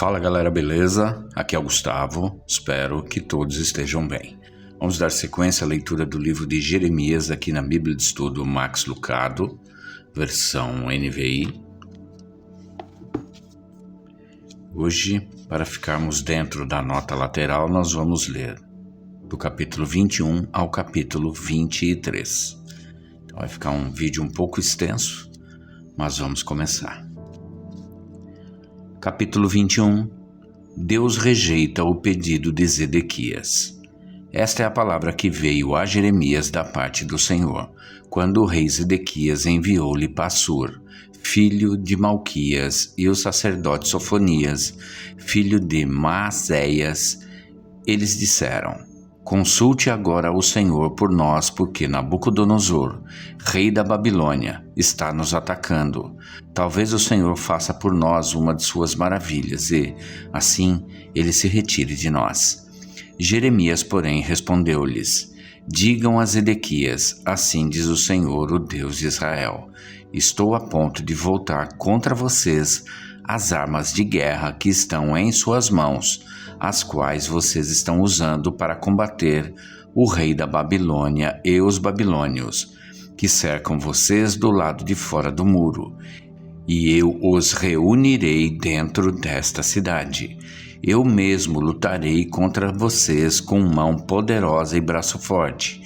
Fala galera, beleza? Aqui é o Gustavo, espero que todos estejam bem. Vamos dar sequência à leitura do livro de Jeremias aqui na Bíblia de Estudo Max Lucado, versão NVI. Hoje, para ficarmos dentro da nota lateral, nós vamos ler do capítulo 21 ao capítulo 23. Então vai ficar um vídeo um pouco extenso, mas vamos começar. Capítulo 21. Deus rejeita o pedido de Zedequias. Esta é a palavra que veio a Jeremias da parte do Senhor, quando o rei Zedequias enviou-lhe Passur, filho de Malquias, e o sacerdote Sofonias, filho de Maazéias. Eles disseram: Consulte agora o Senhor por nós, porque Nabucodonosor, rei da Babilônia, está nos atacando. Talvez o Senhor faça por nós uma de suas maravilhas e, assim, ele se retire de nós. Jeremias, porém, respondeu-lhes: Digam a Zedequias, assim diz o Senhor, o Deus de Israel: Estou a ponto de voltar contra vocês as armas de guerra que estão em suas mãos, as quais vocês estão usando para combater o rei da Babilônia e os babilônios, que cercam vocês do lado de fora do muro. E eu os reunirei dentro desta cidade. Eu mesmo lutarei contra vocês com mão poderosa e braço forte,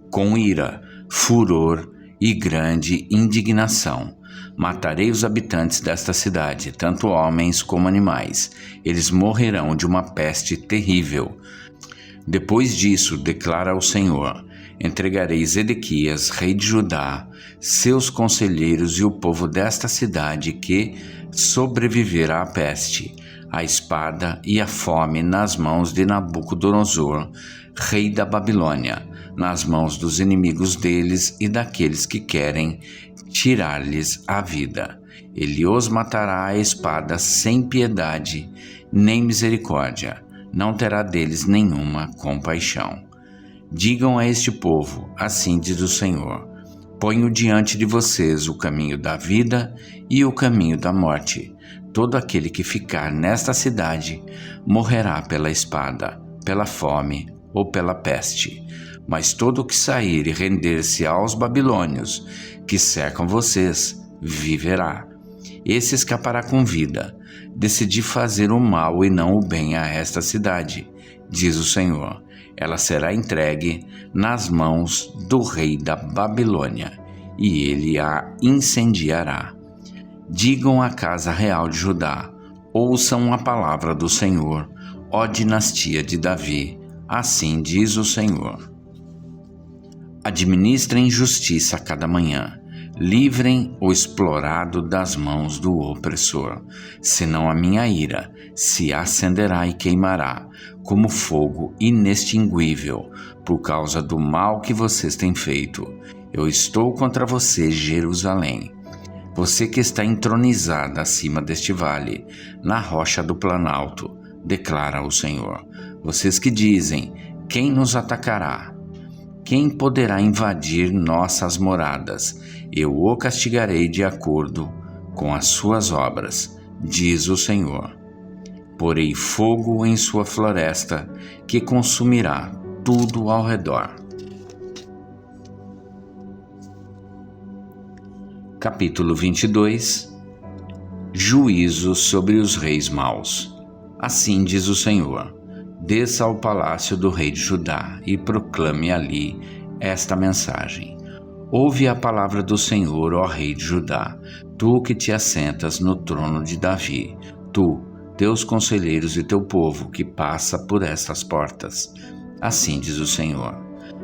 com ira, furor e grande indignação. Matarei os habitantes desta cidade, tanto homens como animais. Eles morrerão de uma peste terrível. Depois disso, declara o Senhor, entregarei Zedequias, rei de Judá, seus conselheiros e o povo desta cidade que sobreviverá à peste, à espada e à fome nas mãos de Nabucodonosor, rei da Babilônia, nas mãos dos inimigos deles e daqueles que querem tirar-lhes a vida. Ele os matará à espada sem piedade nem misericórdia, não terá deles nenhuma compaixão. Digam a este povo, assim diz o Senhor: Ponho diante de vocês o caminho da vida e o caminho da morte. Todo aquele que ficar nesta cidade morrerá pela espada, pela fome ou pela peste. Mas todo o que sair e render-se aos babilônios, que cercam vocês, viverá. Esse escapará com vida. Decidi fazer o mal e não o bem a esta cidade, diz o Senhor. Ela será entregue nas mãos do rei da Babilônia, e ele a incendiará. Digam à casa real de Judá: Ouçam a palavra do Senhor, ó dinastia de Davi, assim diz o Senhor. Administrem justiça a cada manhã, livrem o explorado das mãos do opressor, senão a minha ira se acenderá e queimará, como fogo inextinguível, por causa do mal que vocês têm feito. Eu estou contra você, Jerusalém, você que está entronizada acima deste vale, na rocha do planalto, declara o Senhor. Vocês que dizem: Quem nos atacará? Quem poderá invadir nossas moradas? Eu o castigarei de acordo com as suas obras, diz o Senhor. Porei fogo em sua floresta, que consumirá tudo ao redor. Capítulo 22. Juízo sobre os reis maus. Assim diz o Senhor: Desça ao palácio do rei de Judá e proclame ali esta mensagem. Ouve a palavra do Senhor, ó rei de Judá, tu que te assentas no trono de Davi, tu, teus conselheiros e teu povo que passa por estas portas. Assim diz o Senhor: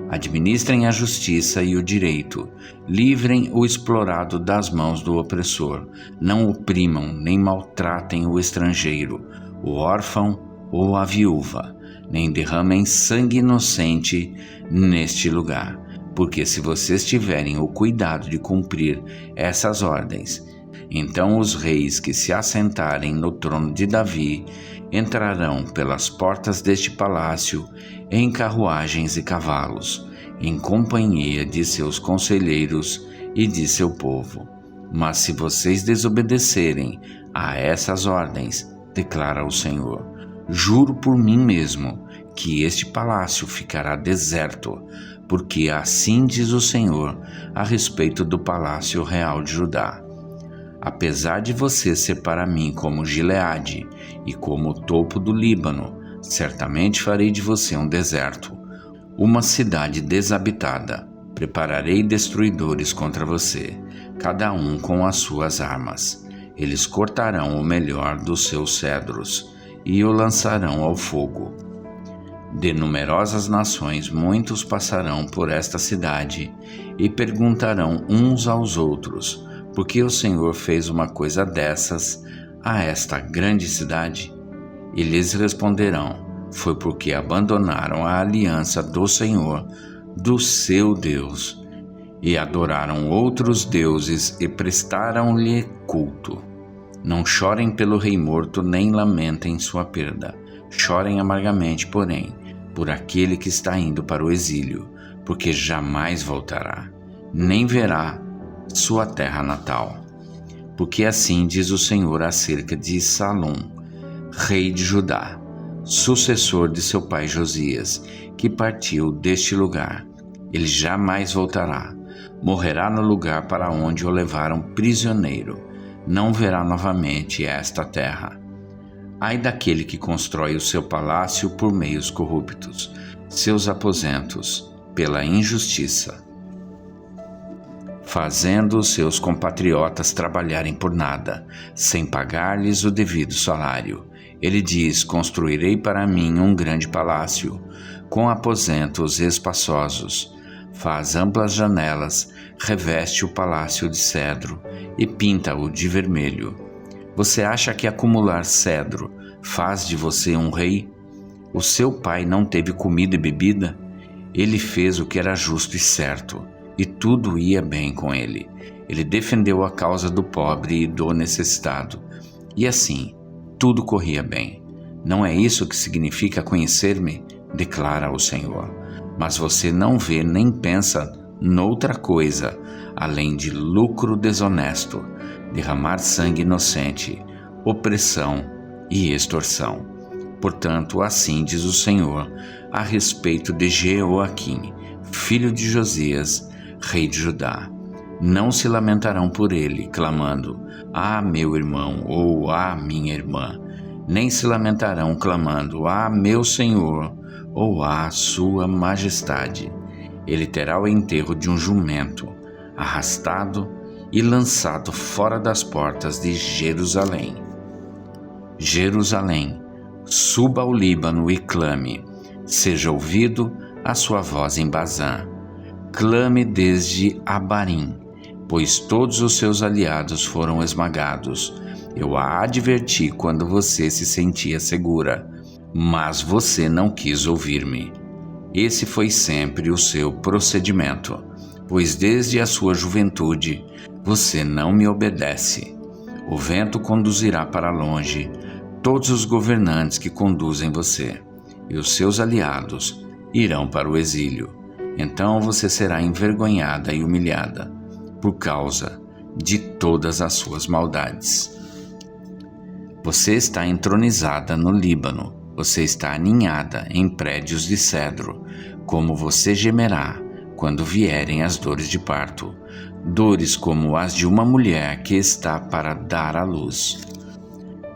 Administrem a justiça e o direito, livrem o explorado das mãos do opressor, não oprimam nem maltratem o estrangeiro, o órfão ou a viúva, nem derramem sangue inocente neste lugar, porque se vocês tiverem o cuidado de cumprir essas ordens, então os reis que se assentarem no trono de Davi entrarão pelas portas deste palácio em carruagens e cavalos, em companhia de seus conselheiros e de seu povo. Mas se vocês desobedecerem a essas ordens, declara o Senhor. Juro por mim mesmo que este palácio ficará deserto, porque assim diz o Senhor a respeito do palácio real de Judá. Apesar de você ser para mim como Gileade e como o topo do Líbano, certamente farei de você um deserto, uma cidade desabitada. Prepararei destruidores contra você, cada um com as suas armas. Eles cortarão o melhor dos seus cedros e o lançarão ao fogo. De numerosas nações muitos passarão por esta cidade e perguntarão uns aos outros: por que o Senhor fez uma coisa dessas a esta grande cidade? E lhes responderão: foi porque abandonaram a aliança do Senhor, do seu Deus, e adoraram outros deuses e prestaram-lhe culto. Não chorem pelo rei morto, nem lamentem sua perda. Chorem amargamente, porém, por aquele que está indo para o exílio, porque jamais voltará, nem verá sua terra natal. Porque assim diz o Senhor acerca de Salom, rei de Judá, sucessor de seu pai Josias, que partiu deste lugar. Ele jamais voltará, morrerá no lugar para onde o levaram prisioneiro, não verá novamente esta terra. Ai daquele que constrói o seu palácio por meios corruptos, seus aposentos pela injustiça, fazendo os seus compatriotas trabalharem por nada, sem pagar-lhes o devido salário. Ele diz: construirei para mim um grande palácio, com aposentos espaçosos. Faz amplas janelas, reveste o palácio de cedro e pinta-o de vermelho. Você acha que acumular cedro faz de você um rei? O seu pai não teve comida e bebida? Ele fez o que era justo e certo, e tudo ia bem com ele. Ele defendeu a causa do pobre e do necessitado, e assim tudo corria bem. Não é isso que significa conhecer-me? Declara o Senhor. Mas você não vê nem pensa noutra coisa, além de lucro desonesto, derramar sangue inocente, opressão e extorsão. Portanto, assim diz o Senhor a respeito de Jeoaquim, filho de Josias, rei de Judá. Não se lamentarão por ele, clamando: ah, meu irmão, ou ah, minha irmã. Nem se lamentarão clamando: ah, meu senhor, ou ah, sua majestade. Ele terá o enterro de um jumento, arrastado e lançado fora das portas de Jerusalém. Jerusalém, suba ao Líbano e clame, seja ouvido a sua voz em Bazã. Clame desde Abarim, pois todos os seus aliados foram esmagados. Eu a adverti quando você se sentia segura, mas você não quis ouvir-me. Esse foi sempre o seu procedimento, pois desde a sua juventude você não me obedece. O vento conduzirá para longe todos os governantes que conduzem você, e os seus aliados irão para o exílio. Então você será envergonhada e humilhada, por causa de todas as suas maldades. Você está entronizada no Líbano, você está aninhada em prédios de cedro, como você gemerá quando vierem as dores de parto, dores como as de uma mulher que está para dar à luz.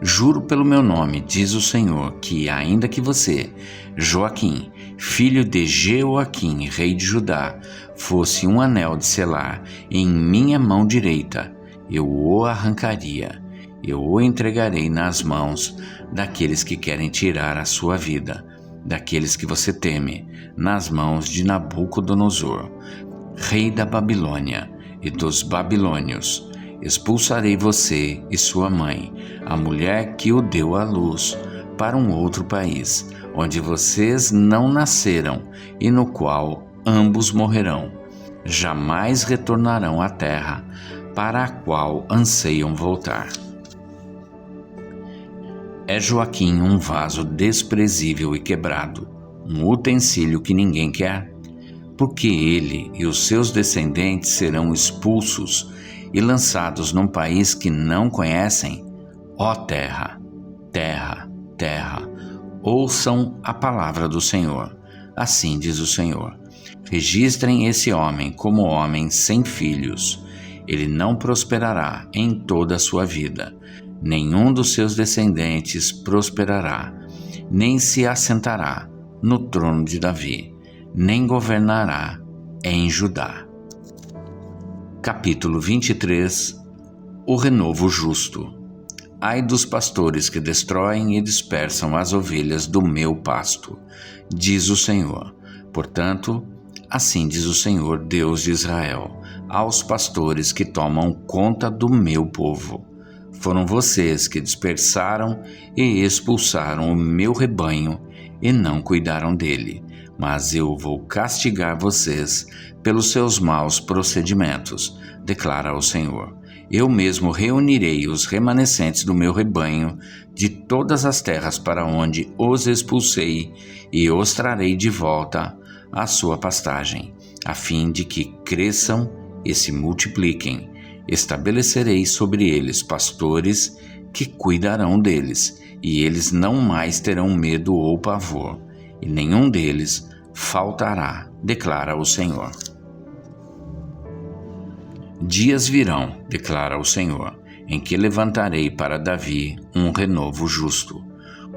Juro pelo meu nome, diz o Senhor, que ainda que você, Joaquim, filho de Jeoaquim, rei de Judá, fosse um anel de selar em minha mão direita, eu o arrancaria. Eu o entregarei nas mãos daqueles que querem tirar a sua vida, daqueles que você teme, nas mãos de Nabucodonosor, rei da Babilônia e dos babilônios. Expulsarei você e sua mãe, a mulher que o deu à luz, para um outro país, onde vocês não nasceram e no qual ambos morrerão. Jamais retornarão à terra para a qual anseiam voltar. É Joaquim um vaso desprezível e quebrado, um utensílio que ninguém quer? Porque ele e os seus descendentes serão expulsos e lançados num país que não conhecem? Ó terra, terra, terra, ouçam a palavra do Senhor. Assim diz o Senhor: registrem esse homem como homem sem filhos. Ele não prosperará em toda a sua vida. Nenhum dos seus descendentes prosperará, nem se assentará no trono de Davi, nem governará em Judá. Capítulo 23. O renovo justo. Ai dos pastores que destroem e dispersam as ovelhas do meu pasto, diz o Senhor. Portanto, assim diz o Senhor, Deus de Israel, aos pastores que tomam conta do meu povo: foram vocês que dispersaram e expulsaram o meu rebanho e não cuidaram dele, mas eu vou castigar vocês pelos seus maus procedimentos, declara o Senhor. Eu mesmo reunirei os remanescentes do meu rebanho de todas as terras para onde os expulsei e os trarei de volta à sua pastagem, a fim de que cresçam e se multipliquem. Estabelecerei sobre eles pastores que cuidarão deles, e eles não mais terão medo ou pavor, e nenhum deles faltará, declara o Senhor. Dias virão, declara o Senhor, em que levantarei para Davi um renovo justo,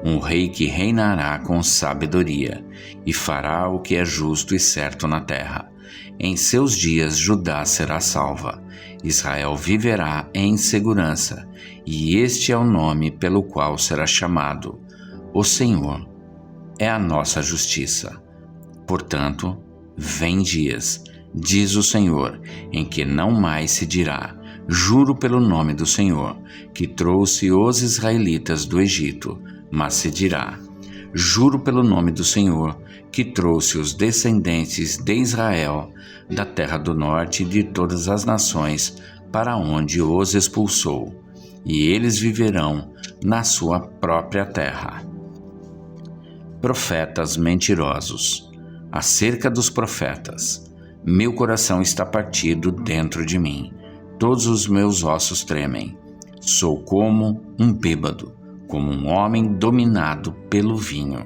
um rei que reinará com sabedoria e fará o que é justo e certo na terra. Em seus dias Judá será salva, Israel viverá em segurança, e este é o nome pelo qual será chamado: o Senhor é a nossa justiça. Portanto, vem dias, diz o Senhor, em que não mais se dirá: juro pelo nome do Senhor, que trouxe os israelitas do Egito, mas se dirá: juro pelo nome do Senhor, que trouxe os descendentes de Israel da terra do norte e de todas as nações para onde os expulsou, e eles viverão na sua própria terra. Profetas mentirosos. Acerca dos profetas: meu coração está partido dentro de mim, todos os meus ossos tremem. Sou como um bêbado, como um homem dominado pelo vinho,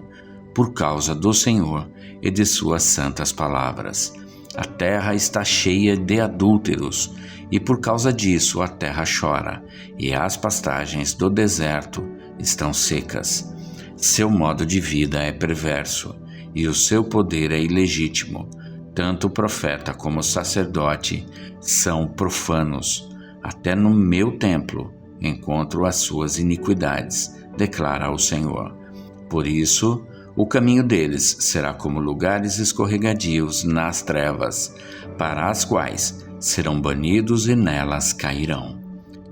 por causa do Senhor e de suas santas palavras. A terra está cheia de adúlteros, e por causa disso a terra chora, e as pastagens do deserto estão secas. Seu modo de vida é perverso, e o seu poder é ilegítimo. Tanto o profeta como o sacerdote são profanos. Até no meu templo encontro as suas iniquidades, declara o Senhor. Por isso, o caminho deles será como lugares escorregadios nas trevas, para as quais serão banidos e nelas cairão.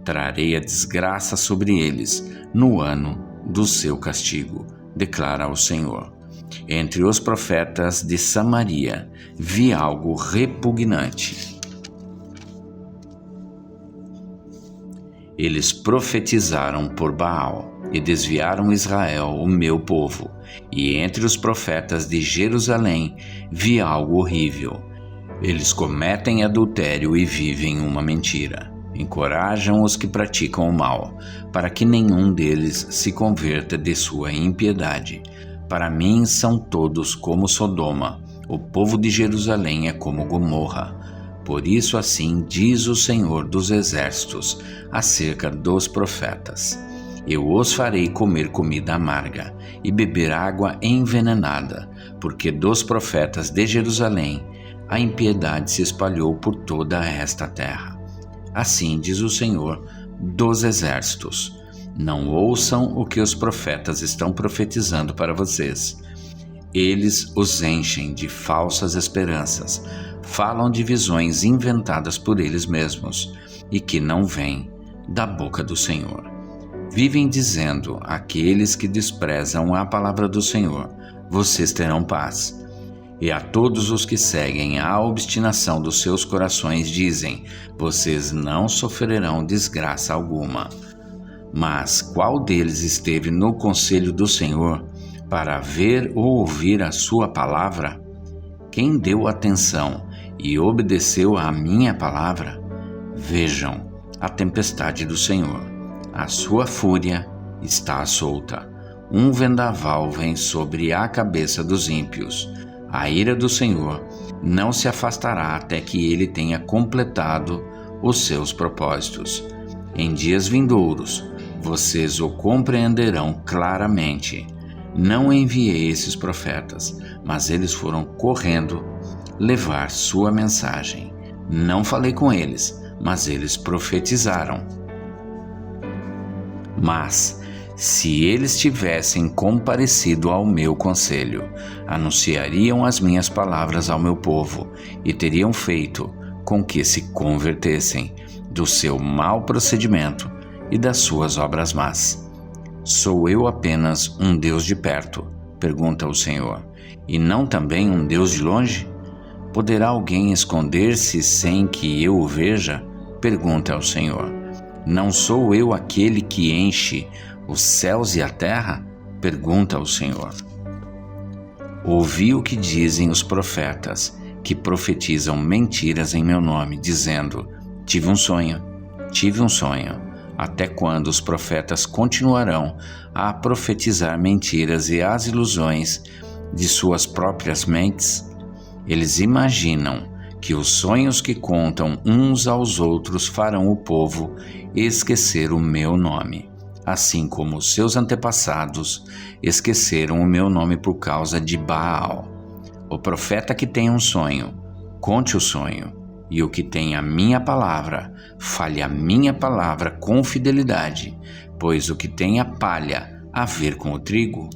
Trarei a desgraça sobre eles no ano do seu castigo, declara o Senhor. Entre os profetas de Samaria vi algo repugnante. Eles profetizaram por Baal e desviaram Israel, o meu povo. E entre os profetas de Jerusalém vi algo horrível. Eles cometem adultério e vivem uma mentira. Encorajam os que praticam o mal, para que nenhum deles se converta de sua impiedade. Para mim são todos como Sodoma, o povo de Jerusalém é como Gomorra. Por isso assim diz o Senhor dos Exércitos acerca dos profetas: eu os farei comer comida amarga e beber água envenenada, porque dos profetas de Jerusalém a impiedade se espalhou por toda esta terra. Assim diz o Senhor dos Exércitos: não ouçam o que os profetas estão profetizando para vocês. Eles os enchem de falsas esperanças, falam de visões inventadas por eles mesmos e que não vêm da boca do Senhor. Vivem dizendo àqueles que desprezam a palavra do Senhor: vocês terão paz. E a todos os que seguem a obstinação dos seus corações dizem: vocês não sofrerão desgraça alguma. Mas qual deles esteve no conselho do Senhor para ver ou ouvir a sua palavra? Quem deu atenção e obedeceu à minha palavra? Vejam a tempestade do Senhor, a sua fúria está solta. Um vendaval vem sobre a cabeça dos ímpios. A ira do Senhor não se afastará até que ele tenha completado os seus propósitos. Em dias vindouros, vocês o compreenderão claramente. Não enviei esses profetas, mas eles foram correndo levar sua mensagem. Não falei com eles, mas eles profetizaram. Mas, se eles tivessem comparecido ao meu conselho, anunciariam as minhas palavras ao meu povo e teriam feito com que se convertessem do seu mau procedimento e das suas obras más. Sou eu apenas um Deus de perto? Pergunta o Senhor. E não também um Deus de longe? Poderá alguém esconder-se sem que eu o veja? Pergunta o Senhor. Não sou eu aquele que enche os céus e a terra? Pergunta o Senhor. Ouvi o que dizem os profetas, que profetizam mentiras em meu nome, dizendo: tive um sonho. Até quando os profetas continuarão a profetizar mentiras e as ilusões de suas próprias mentes? Eles imaginam que os sonhos que contam uns aos outros farão o povo esquecer o meu nome, assim como os seus antepassados esqueceram o meu nome por causa de Baal. O profeta que tem um sonho, conte o sonho, e o que tem a minha palavra, fale a minha palavra com fidelidade, pois o que tem a palha a ver com o trigo?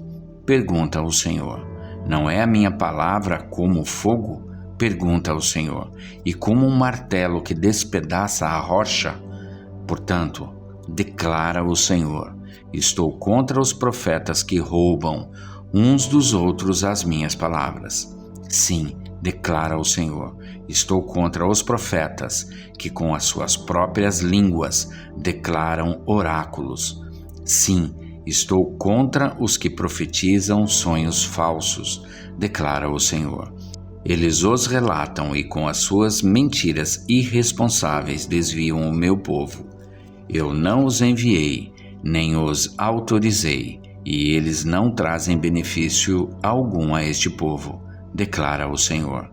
Pergunta o Senhor. Não é a minha palavra como o fogo? Pergunta o Senhor. E como um martelo que despedaça a rocha? Portanto, declara o Senhor, estou contra os profetas que roubam uns dos outros as minhas palavras. Sim, declara o Senhor, estou contra os profetas que com as suas próprias línguas declaram oráculos. Sim, estou contra os que profetizam sonhos falsos, declara o Senhor. Eles os relatam e com as suas mentiras irresponsáveis desviam o meu povo. Eu não os enviei, nem os autorizei, e eles não trazem benefício algum a este povo, declara o Senhor.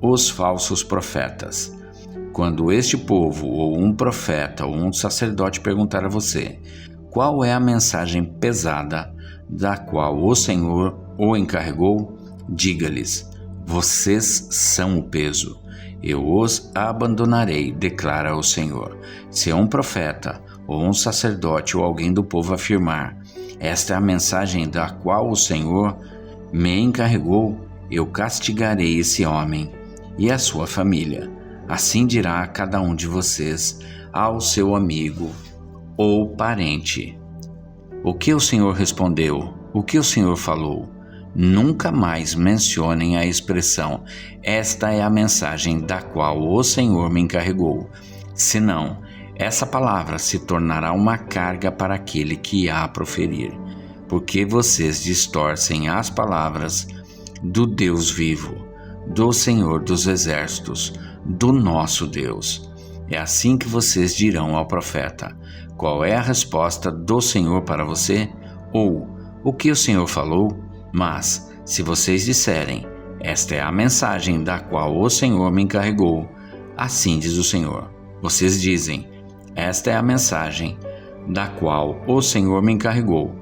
Os falsos profetas. Quando este povo, ou um profeta, ou um sacerdote perguntar a você qual é a mensagem pesada da qual o Senhor o encarregou, diga-lhes: vocês são o peso. Eu os abandonarei, declara o Senhor. Se um profeta, ou um sacerdote, ou alguém do povo afirmar: esta é a mensagem da qual o Senhor me encarregou, eu castigarei esse homem e a sua família. Assim dirá cada um de vocês ao seu amigo ou parente: o que o Senhor respondeu? O que o Senhor falou? Nunca mais mencionem a expressão: esta é a mensagem da qual o Senhor me encarregou. Senão, essa palavra se tornará uma carga para aquele que a proferir, porque vocês distorcem as palavras do Deus vivo, do Senhor dos Exércitos, do nosso Deus. É assim que vocês dirão ao profeta: qual é a resposta do Senhor para você? Ou, o que o Senhor falou? Mas, se vocês disserem: esta é a mensagem da qual o Senhor me encarregou, assim diz o Senhor. Vocês dizem: esta é a mensagem da qual o Senhor me encarregou,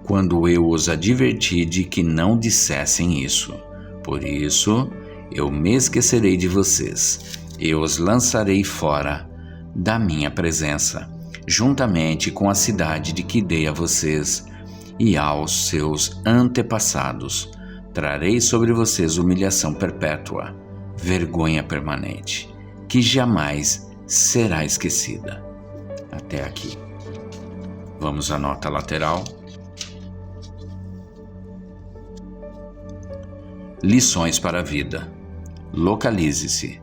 quando eu os adverti de que não dissessem isso. Por isso, eu me esquecerei de vocês. Eu os lançarei fora da minha presença, juntamente com a cidade de que dei a vocês e aos seus antepassados. Trarei sobre vocês humilhação perpétua, vergonha permanente, que jamais será esquecida. Até aqui. Vamos à nota lateral. Lições para a vida. Localize-se.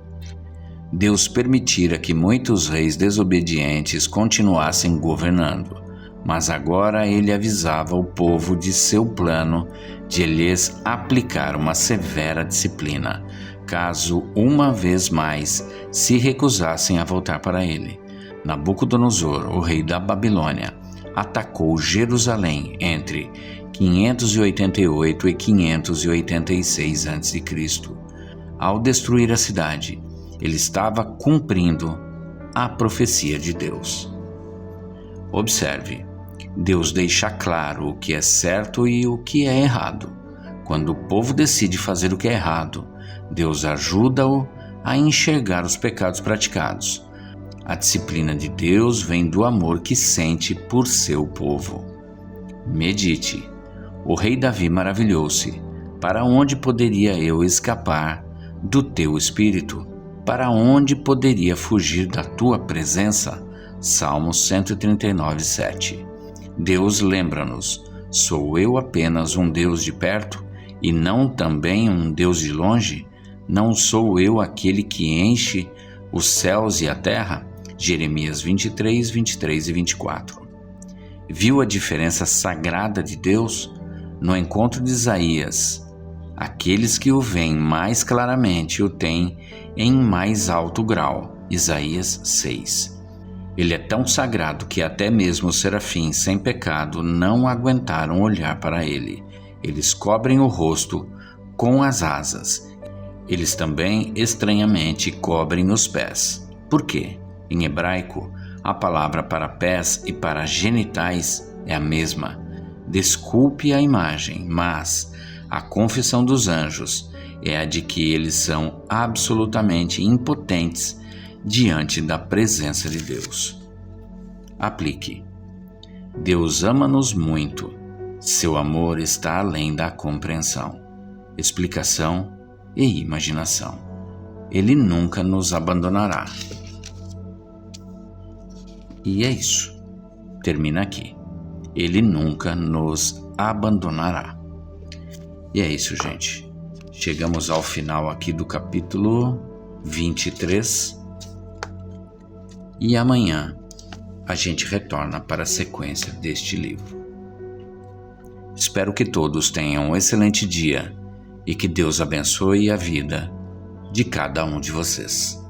Deus permitira que muitos reis desobedientes continuassem governando, mas agora ele avisava o povo de seu plano de lhes aplicar uma severa disciplina, caso uma vez mais se recusassem a voltar para ele. Nabucodonosor, o rei da Babilônia, atacou Jerusalém entre 588 e 586 a.C. Ao destruir a cidade, ele estava cumprindo a profecia de Deus. Observe, Deus deixa claro o que é certo e o que é errado. Quando o povo decide fazer o que é errado, Deus ajuda-o a enxergar os pecados praticados. A disciplina de Deus vem do amor que sente por seu povo. Medite. O rei Davi maravilhou-se. Para onde poderia eu escapar do teu espírito? Para onde poderia fugir da tua presença? Salmos 139, 7. Deus lembra-nos: sou eu apenas um Deus de perto e não também um Deus de longe? Não sou eu aquele que enche os céus e a terra? Jeremias 23, 23 e 24. Viu a diferença sagrada de Deus? No encontro de Isaías, aqueles que o veem mais claramente o têm em mais alto grau. Isaías 6. Ele é tão sagrado que até mesmo os serafins sem pecado não aguentaram olhar para ele. Eles cobrem o rosto com as asas. Eles também, estranhamente, cobrem os pés. Por quê? Em hebraico, a palavra para pés e para genitais é a mesma. Desculpe a imagem, mas a confissão dos anjos é a de que eles são absolutamente impotentes diante da presença de Deus. Aplique. Deus ama-nos muito. Seu amor está além da compreensão, explicação e imaginação. Ele nunca nos abandonará. E é isso. Termina aqui. Ele nunca nos abandonará. E é isso, gente. Chegamos ao final aqui do capítulo 23. E amanhã a gente retorna para a sequência deste livro. Espero que todos tenham um excelente dia e que Deus abençoe a vida de cada um de vocês.